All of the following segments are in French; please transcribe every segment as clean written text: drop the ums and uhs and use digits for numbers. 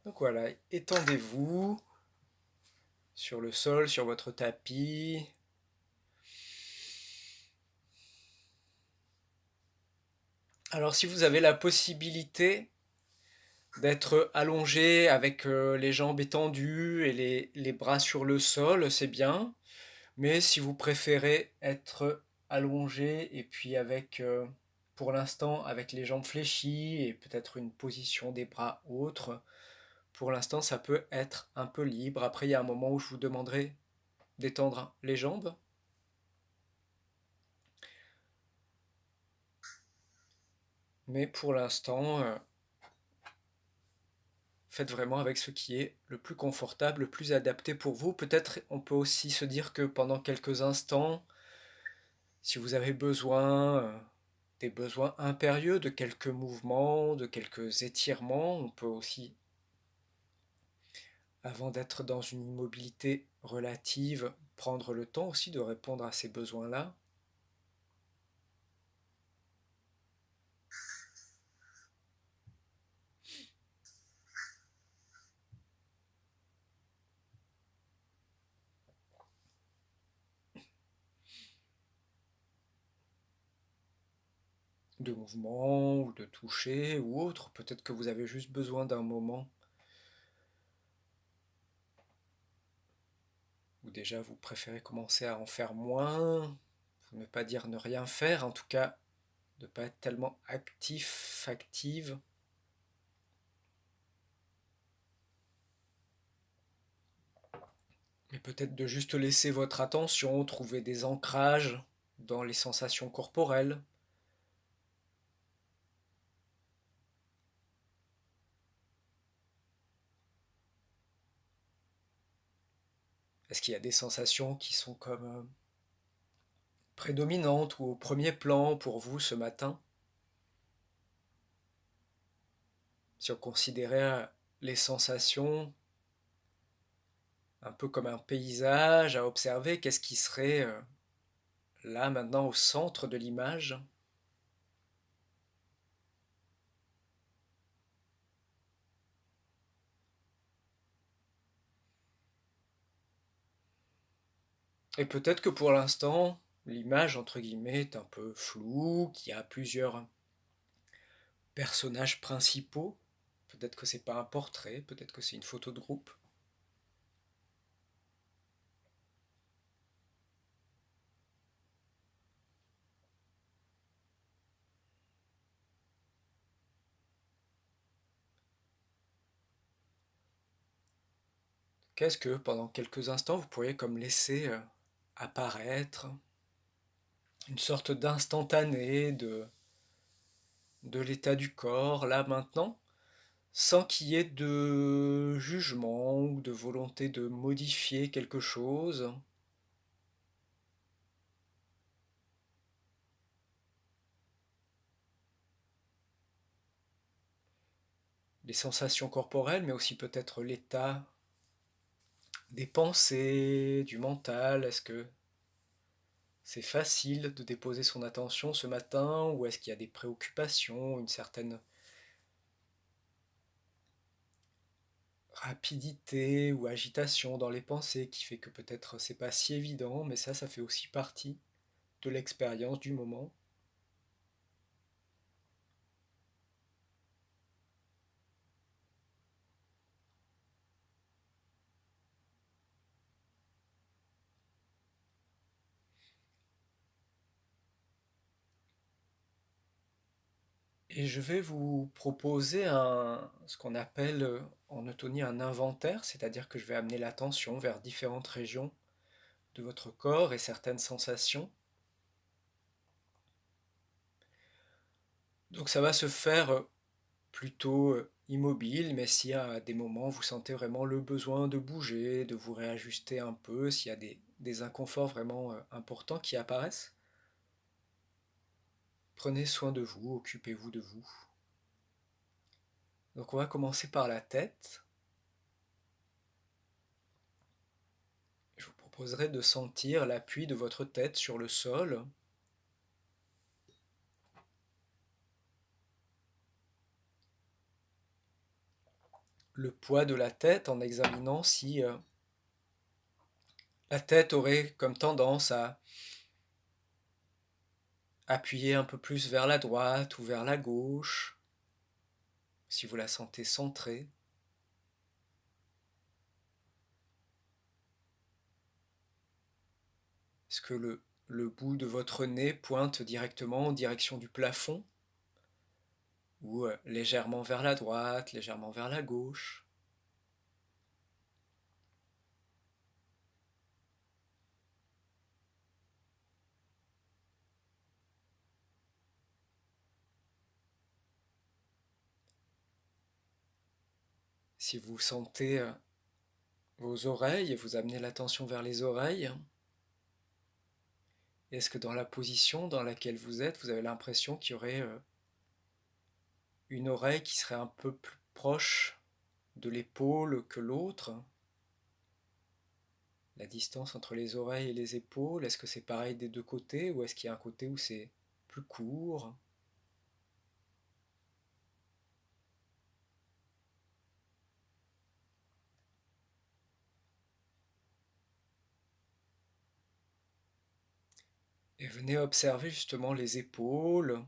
Donc voilà, étendez-vous sur le sol, sur votre tapis. Alors si vous avez la possibilité d'être allongé avec les jambes étendues et les bras sur le sol, c'est bien. Mais si vous préférez être allongé et puis avec, pour l'instant, avec les jambes fléchies et peut-être une position des bras autre, pour l'instant, ça peut être un peu libre. Après, il y a un moment où je vous demanderai d'étendre les jambes. Mais pour l'instant, faites vraiment avec ce qui est le plus confortable, le plus adapté pour vous. Peut-être on peut aussi se dire que pendant quelques instants, si vous avez besoin, des besoins impérieux, de quelques mouvements, de quelques étirements, on peut aussi, avant d'être dans une immobilité relative, prendre le temps aussi de répondre à ces besoins-là. De mouvements ou de toucher ou autre. Peut-être que vous avez juste besoin d'un moment où déjà vous préférez commencer à en faire moins, pour ne pas dire ne rien faire, en tout cas de ne pas être tellement actif, active. Mais peut-être de juste laisser votre attention, trouver des ancrages dans les sensations corporelles. Est-ce qu'il y a des sensations qui sont comme prédominantes ou au premier plan pour vous ce matin? Si on considérait les sensations un peu comme un paysage à observer, qu'est-ce qui serait là maintenant au centre de l'image? Et peut-être que pour l'instant, l'image entre guillemets est un peu floue, qu'il y a plusieurs personnages principaux. Peut-être que c'est pas un portrait, peut-être que c'est une photo de groupe. Qu'est-ce que pendant quelques instants vous pourriez comme laisser apparaître une sorte d'instantané de l'état du corps, là maintenant, sans qu'il y ait de jugement ou de volonté de modifier quelque chose. Les sensations corporelles, mais aussi peut-être l'état des pensées, du mental. Est-ce que c'est facile de déposer son attention ce matin ou est-ce qu'il y a des préoccupations, une certaine rapidité ou agitation dans les pensées qui fait que peut-être c'est pas si évident, mais ça fait aussi partie de l'expérience du moment. Et je vais vous proposer ce qu'on appelle en eutonie un inventaire, c'est-à-dire que je vais amener l'attention vers différentes régions de votre corps et certaines sensations. Donc ça va se faire plutôt immobile, mais si à des moments vous sentez vraiment le besoin de bouger, de vous réajuster un peu, s'il y a des inconforts vraiment importants qui apparaissent, prenez soin de vous, occupez-vous de vous. Donc on va commencer par la tête. Je vous proposerai de sentir l'appui de votre tête sur le sol. le poids de la tête en examinant si la tête aurait comme tendance à appuyer un peu plus vers la droite ou vers la gauche, si vous la sentez centrée. Est-ce que le bout de votre nez pointe directement en direction du plafond ou légèrement vers la droite, légèrement vers la gauche? Si vous sentez vos oreilles et vous amenez l'attention vers les oreilles, est-ce que dans la position dans laquelle vous êtes, vous avez l'impression qu'il y aurait une oreille qui serait un peu plus proche de l'épaule que l'autre? La distance entre les oreilles et les épaules, est-ce que c'est pareil des deux côtés ou est-ce qu'il y a un côté où c'est plus court? Et venez observer justement les épaules,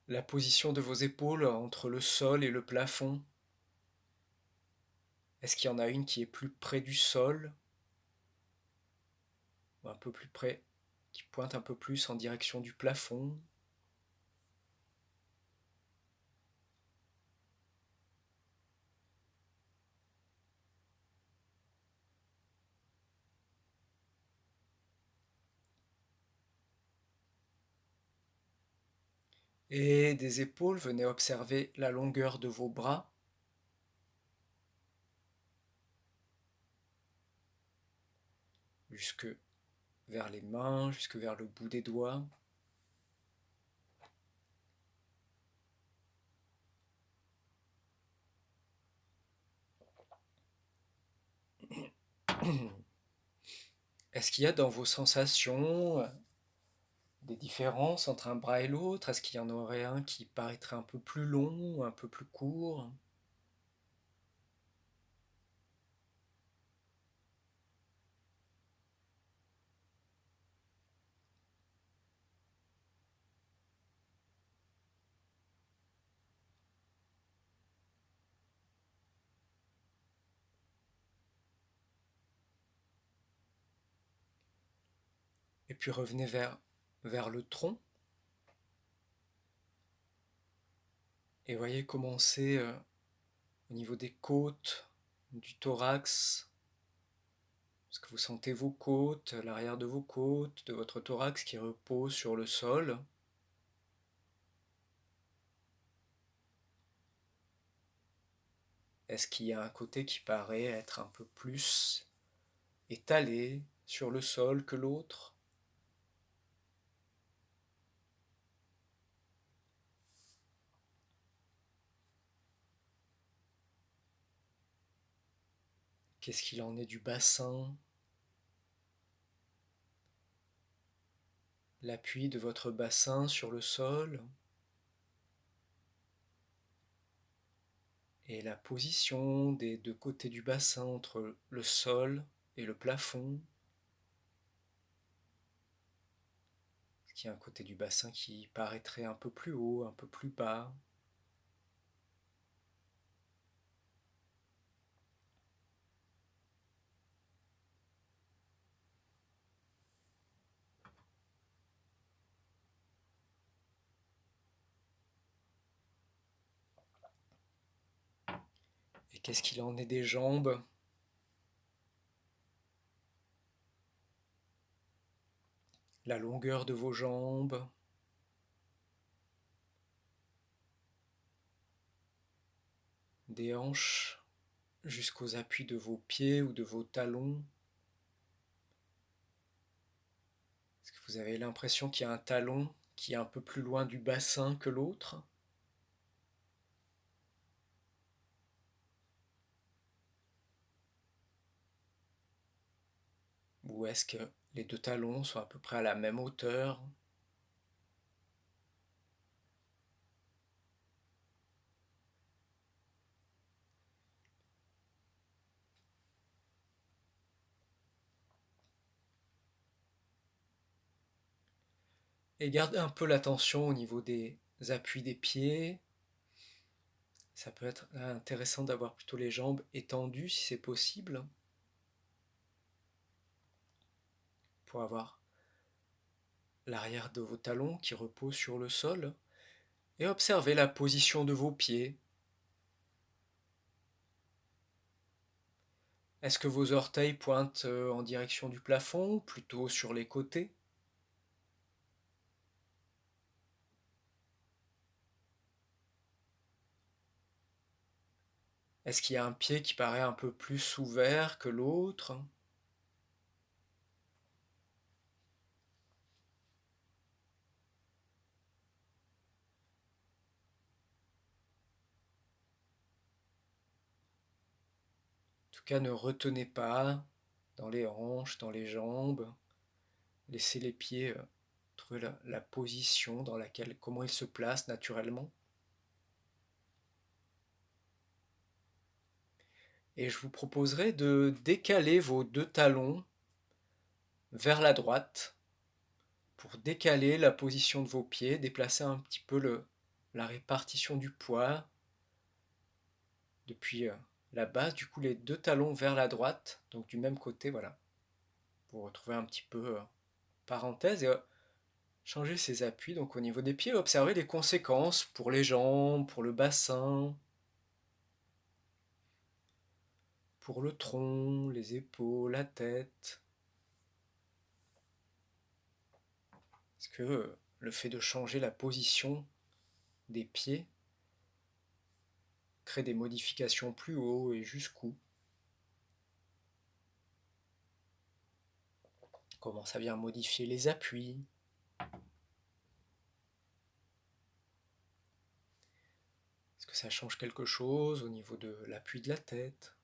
la position de vos épaules entre le sol et le plafond. Est-ce qu'il y en a une qui est plus près du sol, ou un peu plus près, qui pointe un peu plus en direction du plafond? Et des épaules, venez observer la longueur de vos bras, jusque vers les mains, jusque vers le bout des doigts. Est-ce qu'il y a dans vos sensations des différences entre un bras et l'autre? Est-ce qu'il y en aurait un qui paraîtrait un peu plus long, un peu plus court? Et puis revenez vers le tronc et voyez comment c'est au niveau des côtes, du thorax. Est-ce que vous sentez vos côtes, l'arrière de vos côtes, de votre thorax qui repose sur le sol? Est-ce qu'il y a un côté qui paraît être un peu plus étalé sur le sol que l'autre? Qu'est-ce qu'il en est du bassin? L'appui de votre bassin sur le sol et la position des deux côtés du bassin entre le sol et le plafond. Est-ce qu'il y a un côté du bassin qui paraîtrait un peu plus haut, un peu plus bas? Et qu'est-ce qu'il en est des jambes? La longueur de vos jambes, des hanches jusqu'aux appuis de vos pieds ou de vos talons. Est-ce que vous avez l'impression qu'il y a un talon qui est un peu plus loin du bassin que l'autre? Ou est-ce que les deux talons sont à peu près à la même hauteur? Et gardez un peu l'attention au niveau des appuis des pieds. Ça peut être intéressant d'avoir plutôt les jambes étendues si c'est possible, pour avoir l'arrière de vos talons qui repose sur le sol. Et observez la position de vos pieds. Est-ce que vos orteils pointent en direction du plafond, plutôt sur les côtés? Est-ce qu'il y a un pied qui paraît un peu plus ouvert que l'autre? En tout cas, ne retenez pas dans les hanches, dans les jambes. Laissez les pieds trouver la position dans laquelle, comment ils se placent naturellement. Et je vous proposerai de décaler vos deux talons vers la droite pour décaler la position de vos pieds, déplacer un petit peu la répartition du poids depuis la base, du coup les deux talons vers la droite, donc du même côté, voilà. Vous retrouvez un petit peu parenthèse et changer ses appuis, donc au niveau des pieds, observez les conséquences pour les jambes, pour le bassin, pour le tronc, les épaules, la tête. Est-ce que le fait de changer la position des pieds crée des modifications plus haut et jusqu'où? Comment ça vient modifier les appuis? Est-ce que ça change quelque chose au niveau de l'appui de la tête?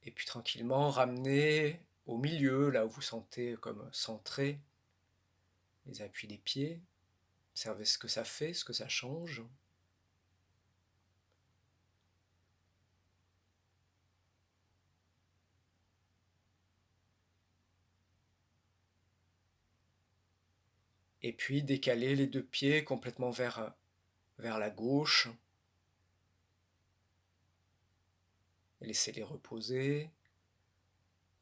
Et puis tranquillement ramener au milieu, là où vous sentez comme centré les appuis des pieds. Observez ce que ça fait, ce que ça change. Et puis décaler les deux pieds complètement vers la gauche. Et laissez-les reposer.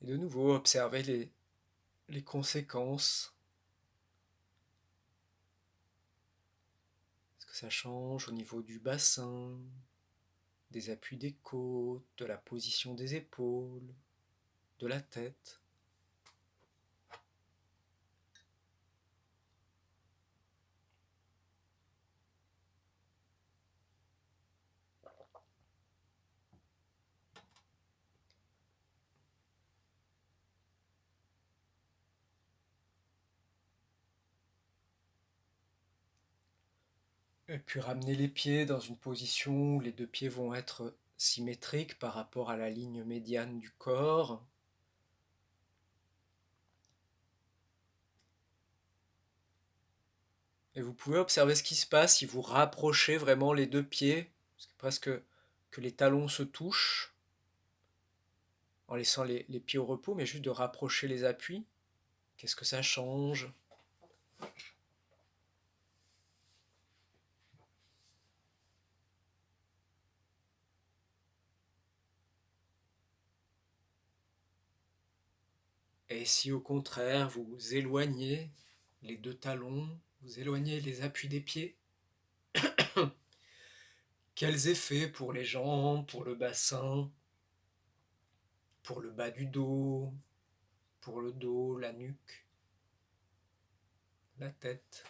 Et de nouveau, observez les conséquences. Est-ce que ça change au niveau du bassin, des appuis des côtes, de la position des épaules, de la tête? Et puis ramener les pieds dans une position où les deux pieds vont être symétriques par rapport à la ligne médiane du corps. Et vous pouvez observer ce qui se passe si vous rapprochez vraiment les deux pieds, presque que les talons se touchent, en laissant les pieds au repos, mais juste de rapprocher les appuis. Qu'est-ce que ça change? Et si au contraire vous éloignez les deux talons, vous éloignez les appuis des pieds, quels effets pour les jambes, pour le bassin, pour le bas du dos, pour le dos, la nuque, la tête?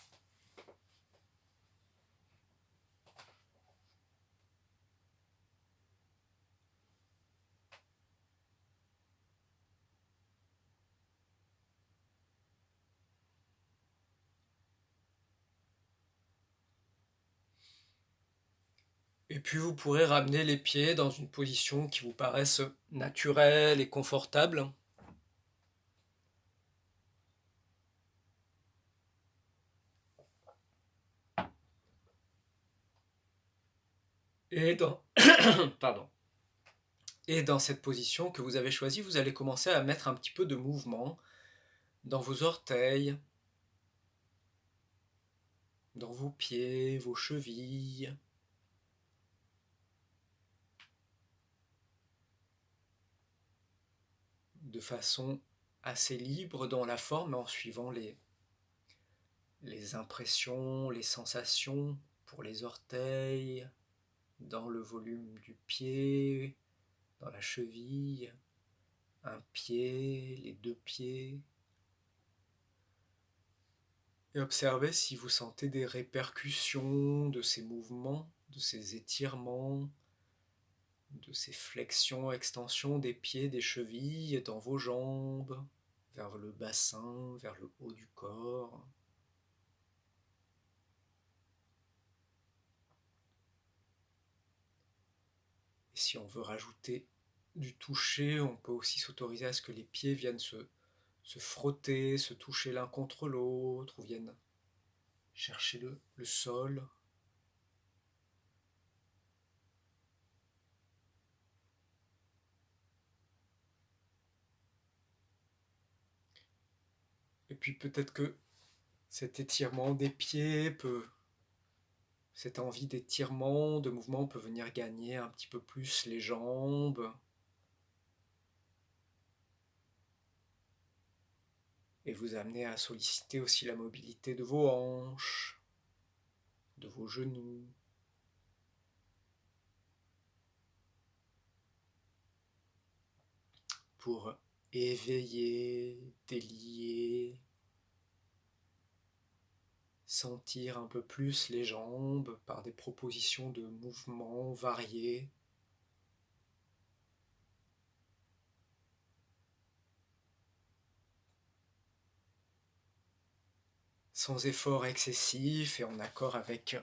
Et puis vous pourrez ramener les pieds dans une position qui vous paraisse naturelle et confortable. Et dans, pardon. Et dans cette position que vous avez choisie, vous allez commencer à mettre un petit peu de mouvement dans vos orteils, dans vos pieds, vos chevilles, de façon assez libre dans la forme, en suivant les impressions, les sensations pour les orteils, dans le volume du pied, dans la cheville, un pied, les deux pieds. Et observez si vous sentez des répercussions de ces mouvements, de ces étirements, de ces flexions, extensions des pieds, des chevilles, dans vos jambes, vers le bassin, vers le haut du corps. Et si on veut rajouter du toucher, on peut aussi s'autoriser à ce que les pieds viennent se frotter, se toucher l'un contre l'autre, ou viennent chercher le sol. Et puis peut-être que cet étirement des pieds cette envie d'étirement, de mouvement peut venir gagner un petit peu plus les jambes et vous amener à solliciter aussi la mobilité de vos hanches, de vos genoux. Pour éveiller, délier, sentir un peu plus les jambes par des propositions de mouvements variés. Sans effort excessif et en accord avec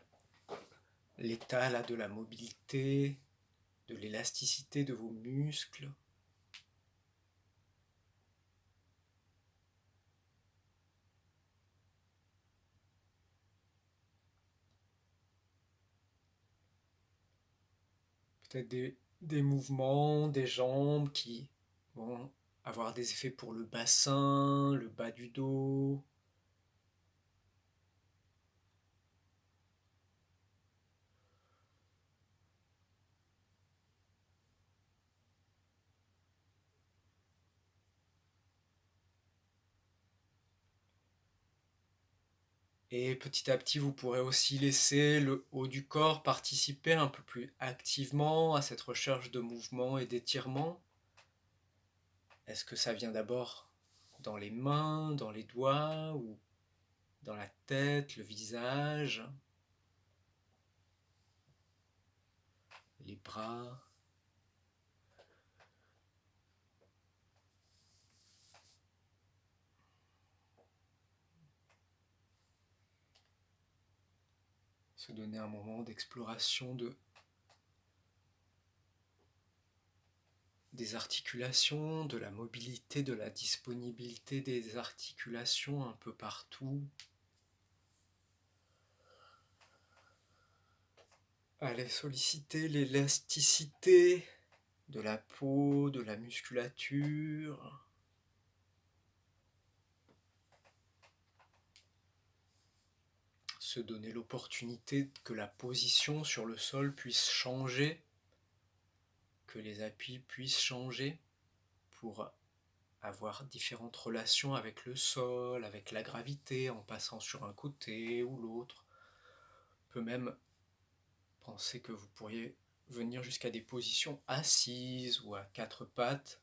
l'état là de la mobilité, de l'élasticité de vos muscles. Peut-être des mouvements, des jambes qui vont avoir des effets pour le bassin, le bas du dos. Et petit à petit, vous pourrez aussi laisser le haut du corps participer un peu plus activement à cette recherche de mouvement et d'étirement. Est-ce que ça vient d'abord dans les mains, dans les doigts, ou dans la tête, le visage, les bras? Se donner un moment d'exploration des articulations, de la mobilité, de la disponibilité des articulations un peu partout. Allez solliciter l'élasticité de la peau, de la musculature. Se donner l'opportunité que la position sur le sol puisse changer, que les appuis puissent changer pour avoir différentes relations avec le sol, avec la gravité, en passant sur un côté ou l'autre. On peut même penser que vous pourriez venir jusqu'à des positions assises ou à quatre pattes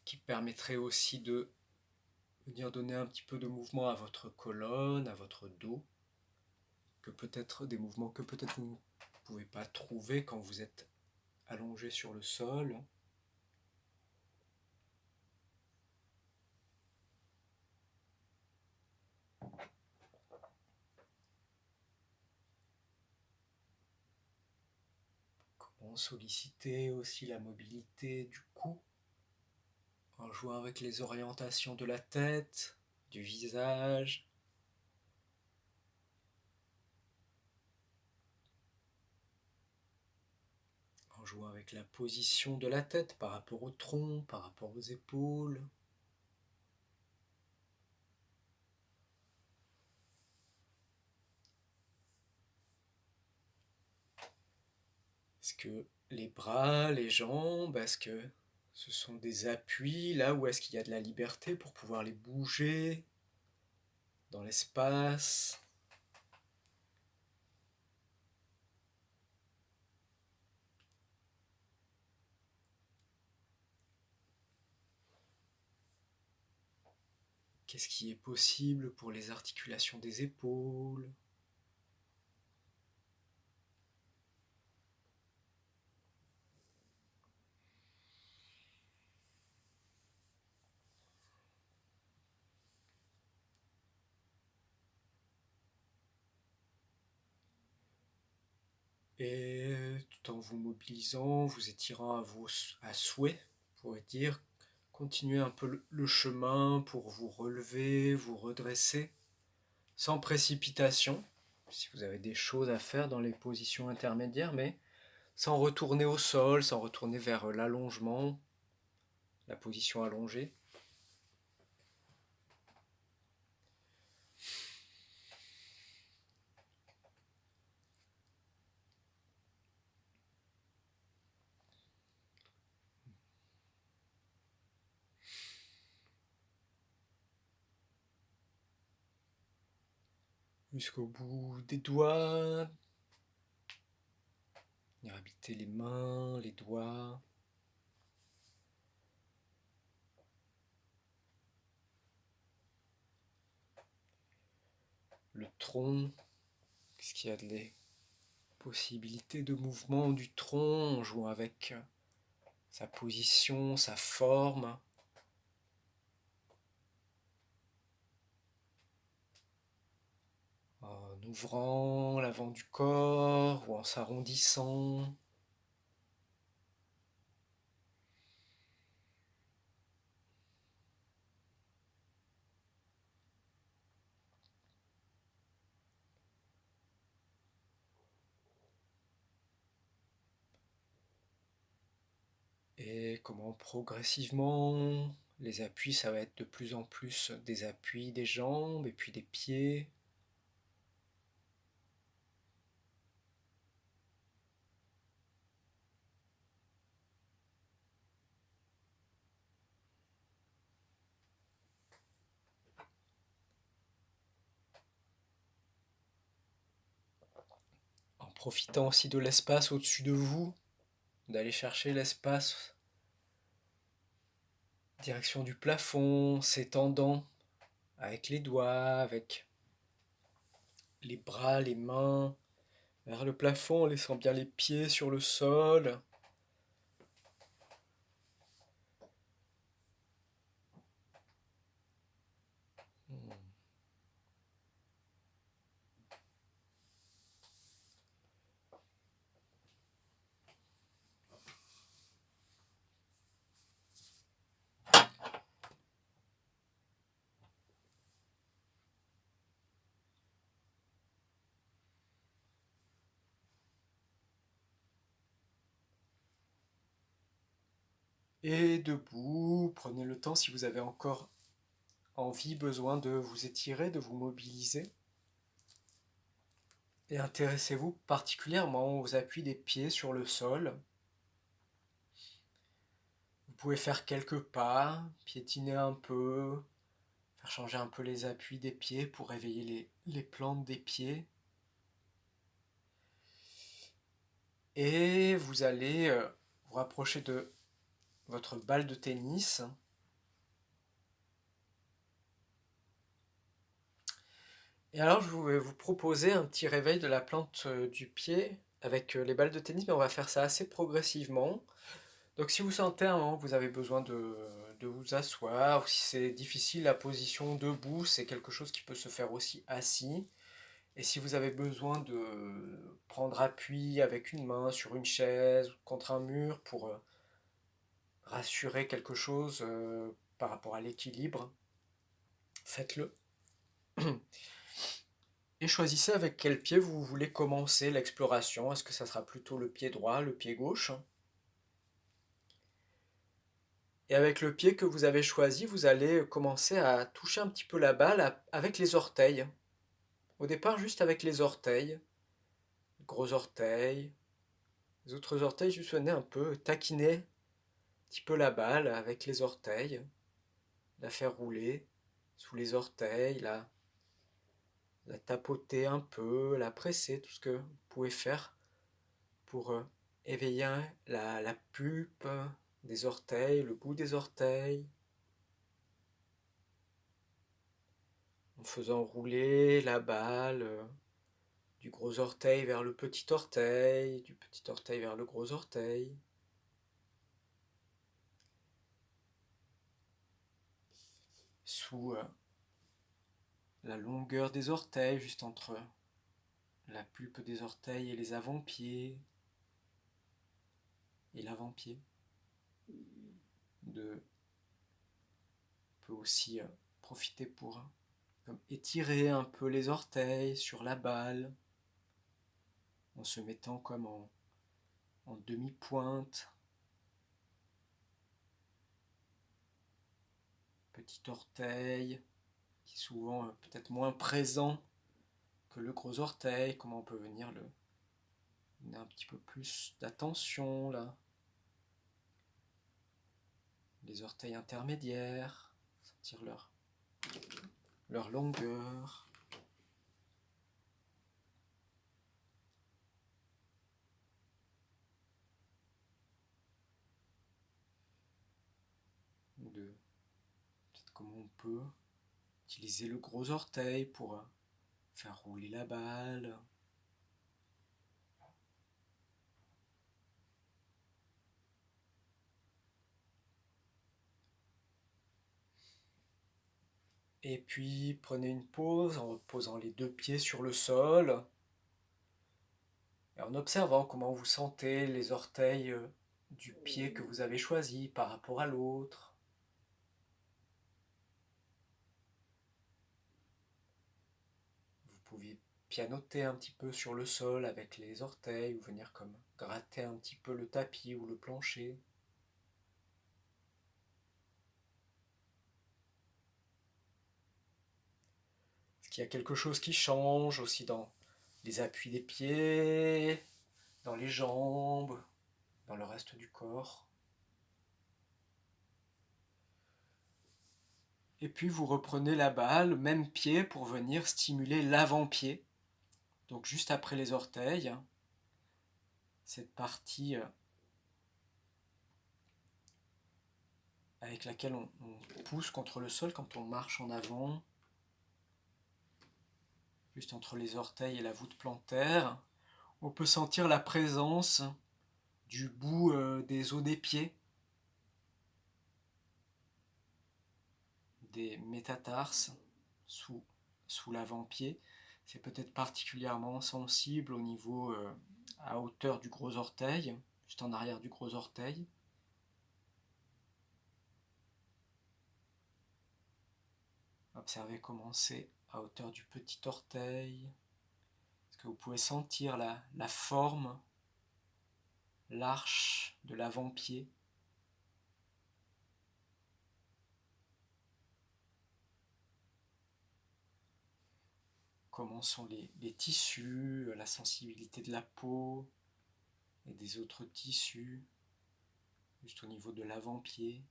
qui permettraient aussi de venir donner un petit peu de mouvement à votre colonne, à votre dos, que peut-être des mouvements que peut-être vous ne pouvez pas trouver quand vous êtes allongé sur le sol. Comment solliciter aussi la mobilité du cou en jouant avec les orientations de la tête, du visage. En jouant avec la position de la tête par rapport au tronc, par rapport aux épaules. Est-ce que les bras, les jambes, est-ce que ce sont des appuis là où est-ce qu'il y a de la liberté pour pouvoir les bouger dans l'espace? Qu'est-ce qui est possible pour les articulations des épaules? Et tout en vous mobilisant, vous étirant à souhait, on pourrait dire, continuez un peu le chemin pour vous relever, vous redresser, sans précipitation, si vous avez des choses à faire dans les positions intermédiaires, mais sans retourner au sol, sans retourner vers l'allongement, la position allongée. Jusqu'au bout des doigts, venir habiter les mains, les doigts. Le tronc, qu'est-ce qu'il y a de les possibilités de mouvement du tronc en jouant avec sa position, sa forme. En ouvrant l'avant du corps ou en s'arrondissant. Et comment progressivement les appuis, ça va être de plus en plus des appuis des jambes et puis des pieds. En profitant aussi de l'espace au-dessus de vous, d'aller chercher l'espace direction du plafond, s'étendant avec les doigts, avec les bras, les mains, vers le plafond en laissant bien les pieds sur le sol. Et debout, prenez le temps si vous avez encore envie, besoin de vous étirer, de vous mobiliser. Et intéressez-vous particulièrement aux appuis des pieds sur le sol. Vous pouvez faire quelques pas, piétiner un peu, faire changer un peu les appuis des pieds pour réveiller les plantes des pieds. Et vous allez vous rapprocher de votre balle de tennis. Et alors, je vais vous proposer un petit réveil de la plante du pied avec les balles de tennis, mais on va faire ça assez progressivement. Donc, si vous sentez un moment que vous avez besoin de vous asseoir, ou si c'est difficile la position debout, c'est quelque chose qui peut se faire aussi assis. Et si vous avez besoin de prendre appui avec une main sur une chaise ou contre un mur pour rassurer quelque chose par rapport à l'équilibre, faites-le. Et choisissez avec quel pied vous voulez commencer l'exploration. Est-ce que ça sera plutôt le pied droit, le pied gauche? Et avec le pied que vous avez choisi, vous allez commencer à toucher un petit peu la balle avec les orteils. Au départ, juste avec les orteils, gros orteils, les autres orteils, juste venez un peu taquiner un petit peu la balle avec les orteils, la faire rouler sous les orteils, la tapoter un peu, la presser, tout ce que vous pouvez faire pour éveiller la pulpe des orteils, le bout des orteils, en faisant rouler la balle du gros orteil vers le petit orteil, du petit orteil vers le gros orteil. Sous la longueur des orteils, juste entre la pulpe des orteils et les avant-pieds et l'avant-pied. On peut aussi profiter pour comme étirer un peu les orteils sur la balle en se mettant comme en demi-pointe. Petit orteil qui est souvent peut-être moins présent que le gros orteil. Comment on peut venir le donner un petit peu plus d'attention là. Les orteils intermédiaires, sentir leur longueur. Peut-être comment on peut utiliser le gros orteil pour faire rouler la balle. Et puis prenez une pause en posant les deux pieds sur le sol et en observant comment vous sentez les orteils du pied que vous avez choisi par rapport à l'autre. Vous pouvez pianoter un petit peu sur le sol avec les orteils ou venir comme gratter un petit peu le tapis ou le plancher. Est-ce qu'il y a quelque chose qui change aussi dans les appuis des pieds, dans les jambes, dans le reste du corps? Et puis vous reprenez la balle, même pied, pour venir stimuler l'avant-pied. Donc juste après les orteils, cette partie avec laquelle on pousse contre le sol quand on marche en avant, juste entre les orteils et la voûte plantaire. On peut sentir la présence du bout des os des pieds, des métatarses sous l'avant-pied. C'est peut-être particulièrement sensible au niveau à hauteur du gros orteil, juste en arrière du gros orteil. Observez comment c'est à hauteur du petit orteil. Est-ce que vous pouvez sentir la forme, l'arche de l'avant-pied? Comment sont les tissus, la sensibilité de la peau et des autres tissus, juste au niveau de l'avant-pied.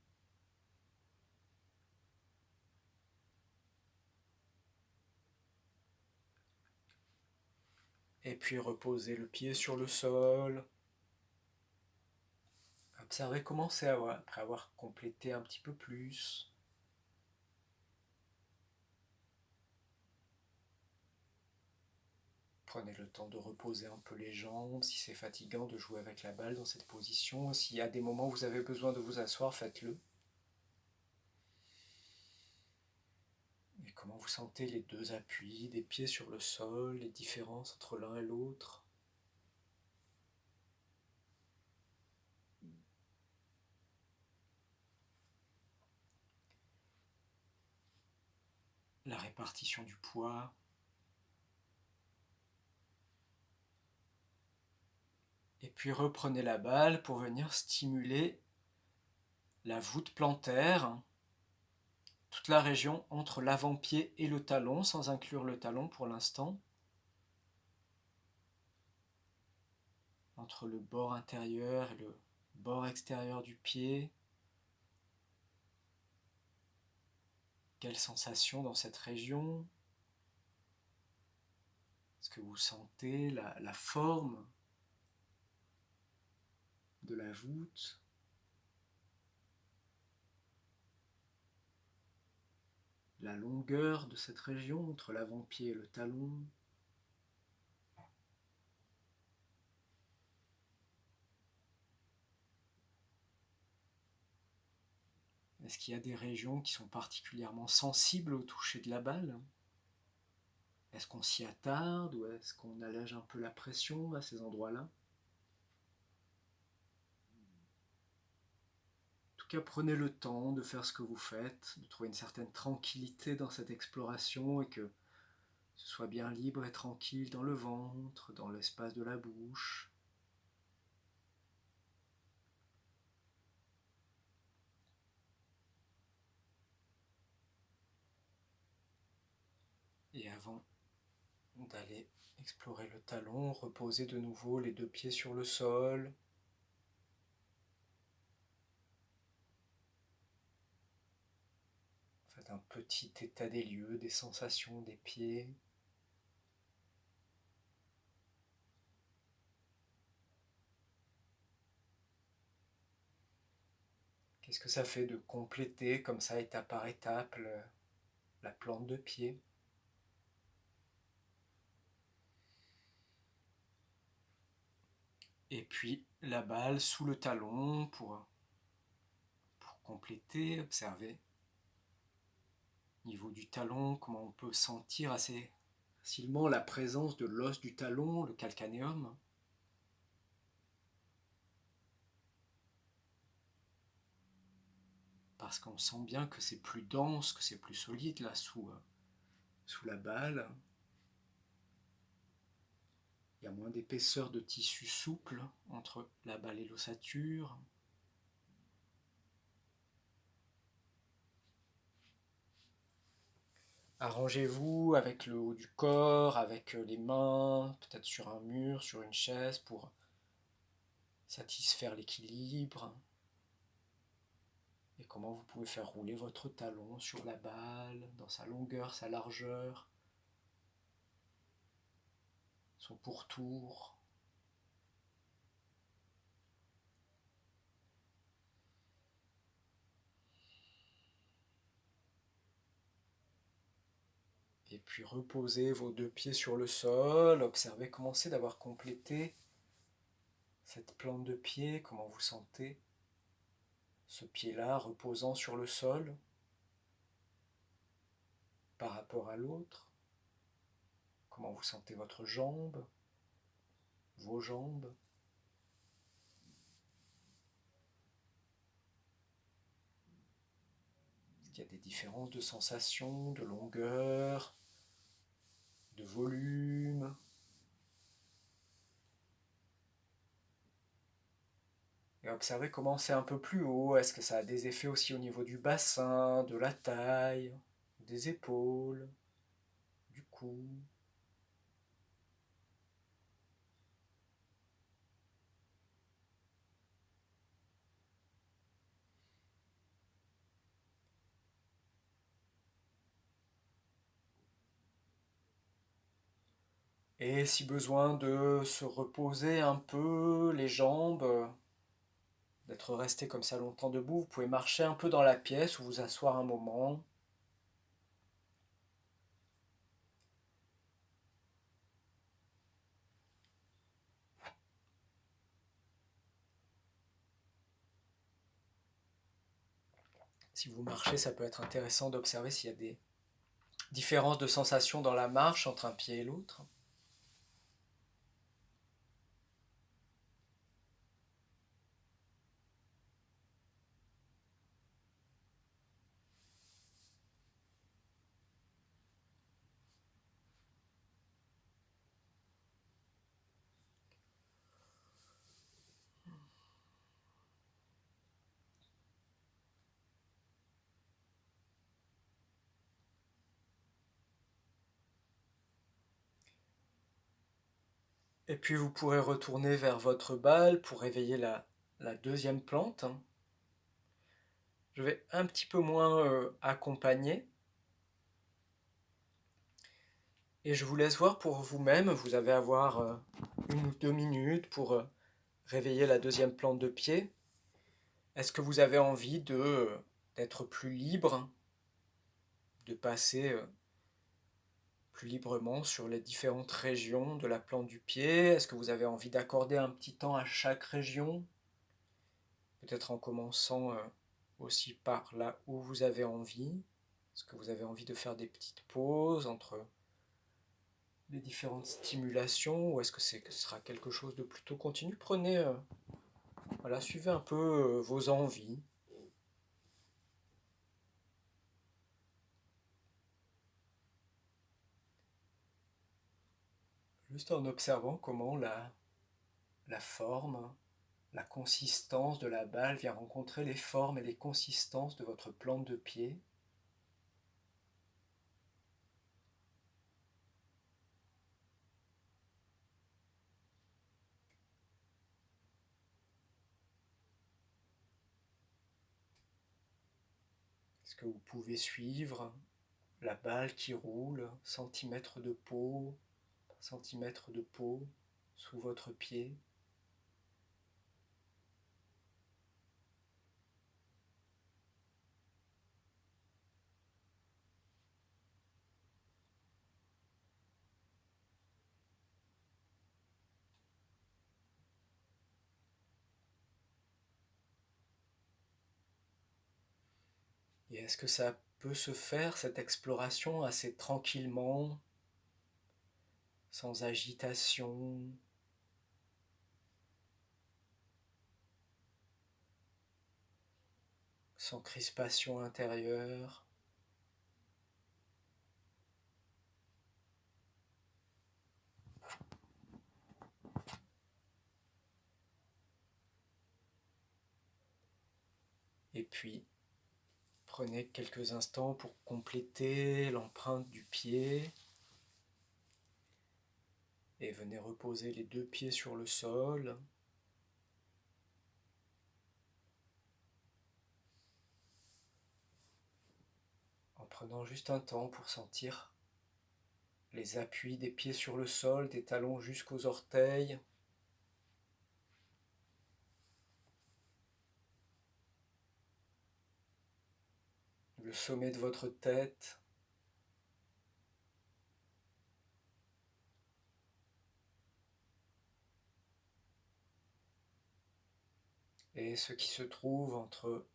Et puis reposez le pied sur le sol. Observez comment c'est après avoir complété un petit peu plus. Prenez le temps de reposer un peu les jambes, si c'est fatigant de jouer avec la balle dans cette position. S'il y a des moments où vous avez besoin de vous asseoir, faites-le. Et comment vous sentez les deux appuis des pieds sur le sol, les différences entre l'un et l'autre? La répartition du poids. Et puis reprenez la balle pour venir stimuler la voûte plantaire, toute la région entre l'avant-pied et le talon, sans inclure le talon pour l'instant, entre le bord intérieur et le bord extérieur du pied. Quelle sensation dans cette région? Est-ce que vous sentez la forme de la voûte? La longueur de cette région entre l'avant-pied et le talon? Est-ce qu'il y a des régions qui sont particulièrement sensibles au toucher de la balle? Est-ce qu'on s'y attarde ou est-ce qu'on allège un peu la pression à ces endroits-là? En tout cas, prenez le temps de faire ce que vous faites, de trouver une certaine tranquillité dans cette exploration et que ce soit bien libre et tranquille dans le ventre, dans l'espace de la bouche. Et avant d'aller explorer le talon, reposez de nouveau les deux pieds sur le sol. Faites un petit état des lieux, des sensations des pieds. Qu'est-ce que ça fait de compléter comme ça, étape par étape, la plante de pied? Et puis la balle sous le talon pour compléter, observez au niveau du talon, comment on peut sentir assez facilement la présence de l'os du talon, le calcanéum. Parce qu'on sent bien que c'est plus dense, que c'est plus solide là sous la balle. Il y a moins d'épaisseur de tissu souple entre la balle et l'ossature. Arrangez-vous avec le haut du corps, avec les mains, peut-être sur un mur, sur une chaise pour satisfaire l'équilibre. Et comment vous pouvez faire rouler votre talon sur la balle, dans sa longueur, sa largeur, son pourtour. Et puis reposez vos deux pieds sur le sol, observez, commencez d'avoir complété cette plante de pied, comment vous sentez ce pied-là reposant sur le sol par rapport à l'autre. Comment vous sentez votre jambe, vos jambes. Est-ce qu'il y a des différences de sensation, de longueur, de volume? Et observez comment c'est un peu plus haut. Est-ce que ça a des effets aussi au niveau du bassin, de la taille, des épaules, du cou? Et si besoin de se reposer un peu les jambes, d'être resté comme ça longtemps debout, vous pouvez marcher un peu dans la pièce ou vous asseoir un moment. Si vous marchez, ça peut être intéressant d'observer s'il y a des différences de sensations dans la marche entre un pied et l'autre. Et puis vous pourrez retourner vers votre balle pour réveiller la deuxième plante. Je vais un petit peu moins accompagner. Et je vous laisse voir pour vous-même. Vous allez avoir 1 ou 2 minutes pour réveiller la deuxième plante de pied. Est-ce que vous avez envie d'être plus libre, de passer plus librement sur les différentes régions de la plante du pied? Est-ce que vous avez envie d'accorder un petit temps à chaque région? Peut-être en commençant aussi par là où vous avez envie. Est-ce que vous avez envie de faire des petites pauses entre les différentes stimulations ou est-ce que ce sera quelque chose de plutôt continu? Prenez, voilà, suivez un peu vos envies. Juste en observant comment la forme, la consistance de la balle vient rencontrer les formes et les consistances de votre plante de pied. Est-ce que vous pouvez suivre la balle qui roule, centimètre de peau, centimètre de peau sous votre pied? Et est-ce que ça peut se faire, cette exploration, assez tranquillement, sans agitation, sans crispation intérieure? Et puis, prenez quelques instants pour compléter l'empreinte du pied et venez reposer les 2 pieds sur le sol. En prenant juste un temps pour sentir les appuis des pieds sur le sol, des talons jusqu'aux orteils. Le sommet de votre tête. Et ce qui se trouve entre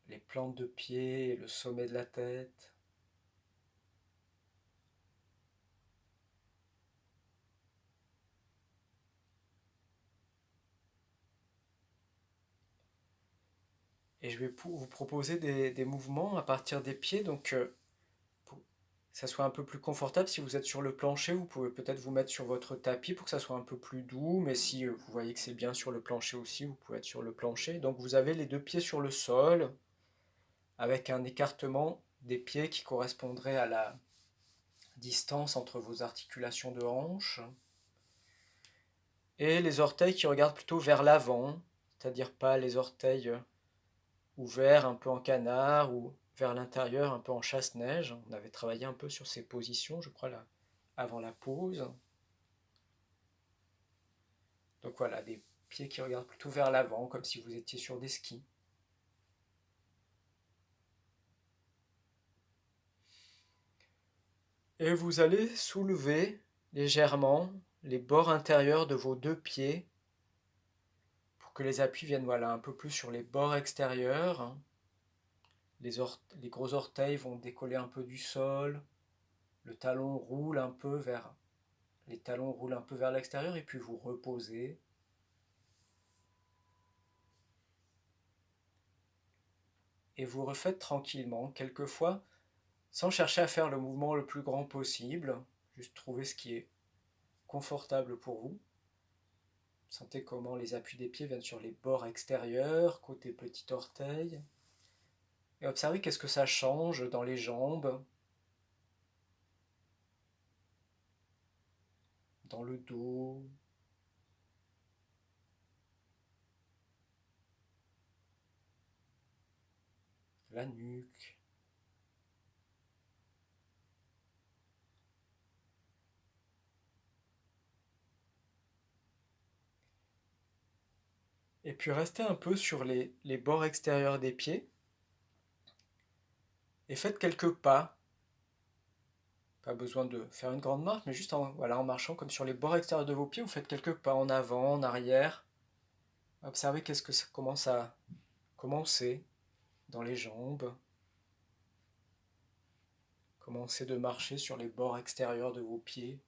les plantes de pied et le sommet de la tête. Et je vais vous proposer des mouvements à partir des pieds, donc pour que ça soit un peu plus confortable. Si vous êtes sur le plancher, vous pouvez peut-être vous mettre sur votre tapis pour que ça soit un peu plus doux, mais si vous voyez que c'est bien sur le plancher aussi, vous pouvez être sur le plancher. Donc vous avez les 2 pieds sur le sol, avec un écartement des pieds qui correspondrait à la distance entre vos articulations de hanche, et les orteils qui regardent plutôt vers l'avant, c'est-à-dire pas les orteils ouverts un peu en canard ou vers l'intérieur un peu en chasse-neige. On avait travaillé un peu sur ces positions, je crois, là, avant la pause. Donc voilà, des pieds qui regardent plutôt vers l'avant, comme si vous étiez sur des skis. Et vous allez soulever légèrement les bords intérieurs de vos 2 pieds pour que les appuis viennent voilà, un peu plus sur les bords extérieurs. Les gros orteils vont décoller un peu du sol, le talon roule un peu vers, les talons roulent un peu vers l'extérieur et puis vous reposez. Et vous refaites tranquillement, quelquefois, sans chercher à faire le mouvement le plus grand possible, juste trouver ce qui est confortable pour vous. Sentez comment les appuis des pieds viennent sur les bords extérieurs, côté petit orteil. Et observez qu'est-ce que ça change dans les jambes, dans le dos, la nuque. Et puis restez un peu sur les bords extérieurs des pieds et faites quelques pas. Pas besoin de faire une grande marche, mais juste voilà, en marchant comme sur les bords extérieurs de vos pieds, vous faites quelques pas en avant, en arrière. Observez qu'est-ce que ça commence à commencer dans les jambes. Commencez de marcher sur les bords extérieurs de vos pieds.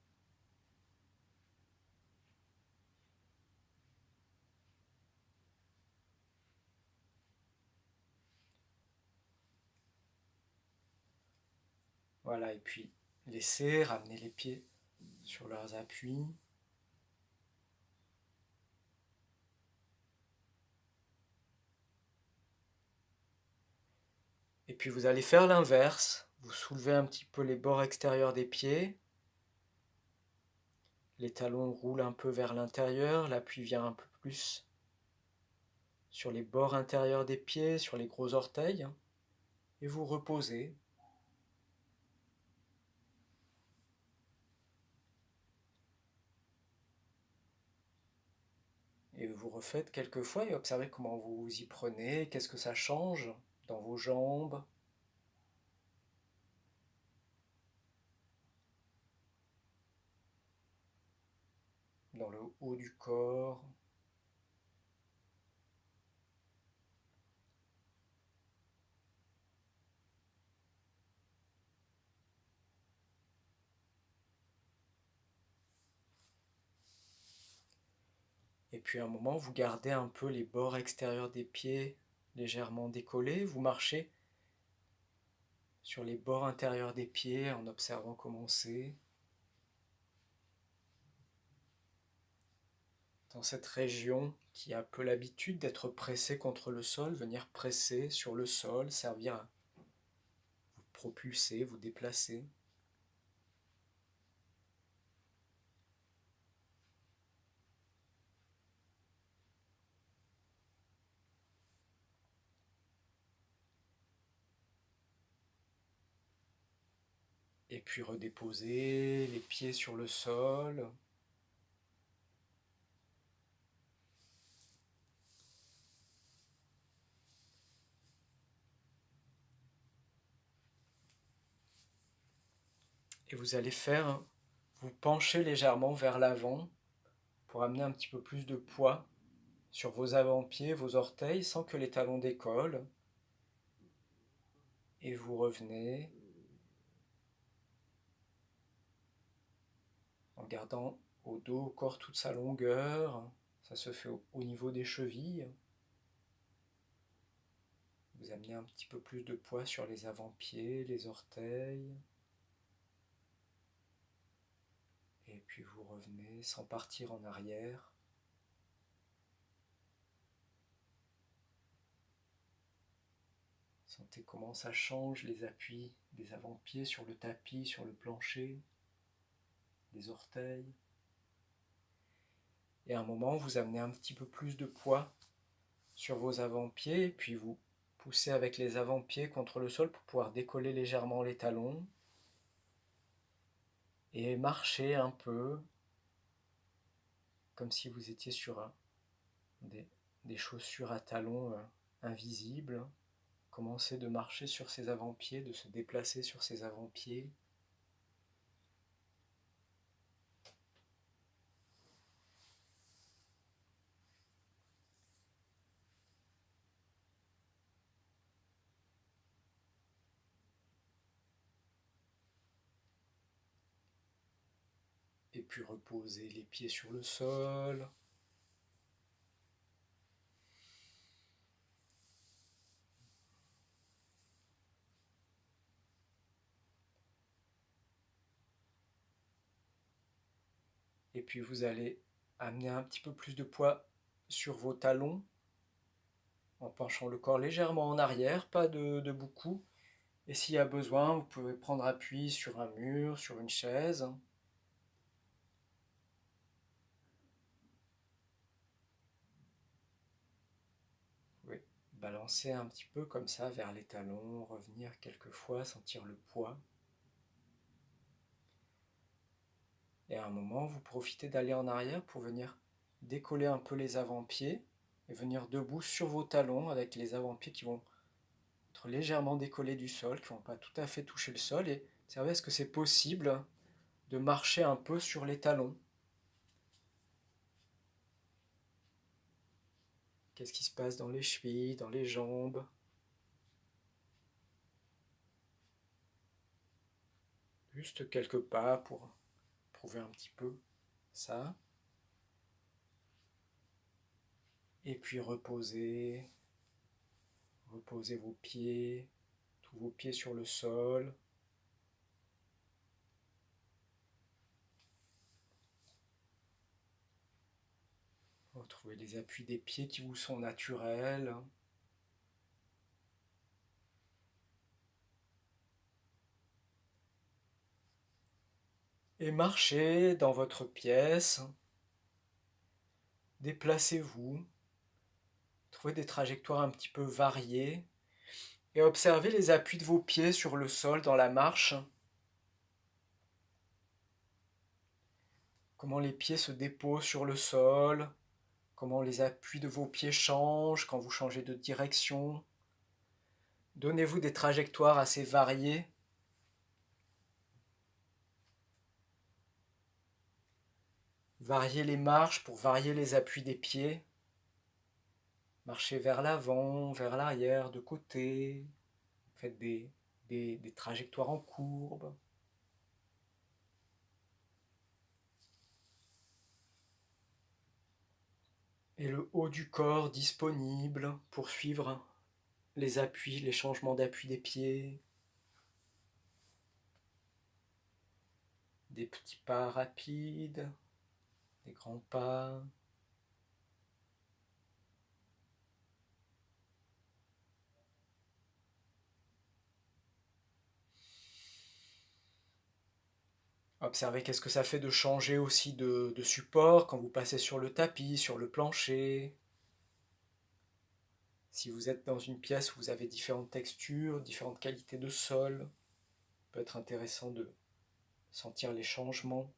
Voilà, et puis laissez ramener les pieds sur leurs appuis. Et puis vous allez faire l'inverse. Vous soulevez un petit peu les bords extérieurs des pieds. Les talons roulent un peu vers l'intérieur, l'appui vient un peu plus sur les bords intérieurs des pieds, sur les gros orteils. Et vous reposez. Et vous refaites quelques fois et observez comment vous vous y prenez, qu'est-ce que ça change dans vos jambes, dans le haut du corps. Et puis à un moment, vous gardez un peu les bords extérieurs des pieds légèrement décollés. Vous marchez sur les bords intérieurs des pieds en observant comment c'est. Dans cette région qui a peu l'habitude d'être pressée contre le sol, venir presser sur le sol, servir à vous propulser, vous déplacer. Et puis redéposer les pieds sur le sol. Et vous allez vous pencher légèrement vers l'avant pour amener un petit peu plus de poids sur vos avant-pieds, vos orteils, sans que les talons décollent. Et vous revenez en gardant au dos, au corps toute sa longueur. Ça se fait au niveau des chevilles. Vous amenez un petit peu plus de poids sur les avant-pieds, les orteils. Et puis vous revenez sans partir en arrière. Sentez comment ça change les appuis des avant-pieds sur le tapis, sur le plancher, des orteils. Et à un moment, vous amenez un petit peu plus de poids sur vos avant-pieds, puis vous poussez avec les avant-pieds contre le sol pour pouvoir décoller légèrement les talons et marcher un peu comme si vous étiez sur des chaussures à talons invisibles. Commencez de marcher sur ses avant-pieds, de se déplacer sur ses avant-pieds. Et puis reposez les pieds sur le sol. Et puis vous allez amener un petit peu plus de poids sur vos talons en penchant le corps légèrement en arrière, pas de beaucoup. Et s'il y a besoin, vous pouvez prendre appui sur un mur, sur une chaise. Vous pouvez balancer un petit peu comme ça vers les talons, revenir quelques fois, sentir le poids. Et à un moment, vous profitez d'aller en arrière pour venir décoller un peu les avant-pieds et venir debout sur vos talons avec les avant-pieds qui vont être légèrement décollés du sol, qui ne vont pas tout à fait toucher le sol. Et observez, est-ce que c'est possible de marcher un peu sur les talons? Qu'est-ce qui se passe dans les chevilles, dans les jambes? Juste quelques pas pour prouver un petit peu ça. Et puis reposez vos pieds, tous vos pieds sur le sol. Retrouvez les appuis des pieds qui vous sont naturels. Et marchez dans votre pièce. Déplacez-vous. Trouvez des trajectoires un petit peu variées. Et observez les appuis de vos pieds sur le sol dans la marche. Comment les pieds se déposent sur le sol. Comment les appuis de vos pieds changent quand vous changez de direction. Donnez-vous des trajectoires assez variées. Variez les marches pour varier les appuis des pieds. Marchez vers l'avant, vers l'arrière, de côté. Faites des trajectoires en courbe. Et le haut du corps disponible pour suivre les appuis, les changements d'appui des pieds. Des petits pas rapides, des grands pas. Observez qu'est-ce que ça fait de changer aussi de support quand vous passez sur le tapis, sur le plancher. Si vous êtes dans une pièce où vous avez différentes textures, différentes qualités de sol, ça peut être intéressant de sentir les changements.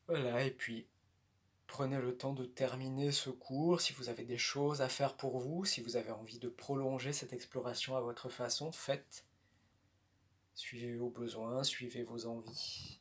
Voilà, et puis prenez le temps de terminer ce cours. Si vous avez des choses à faire pour vous, si vous avez envie de prolonger cette exploration à votre façon, faites. Suivez vos besoins, suivez vos envies.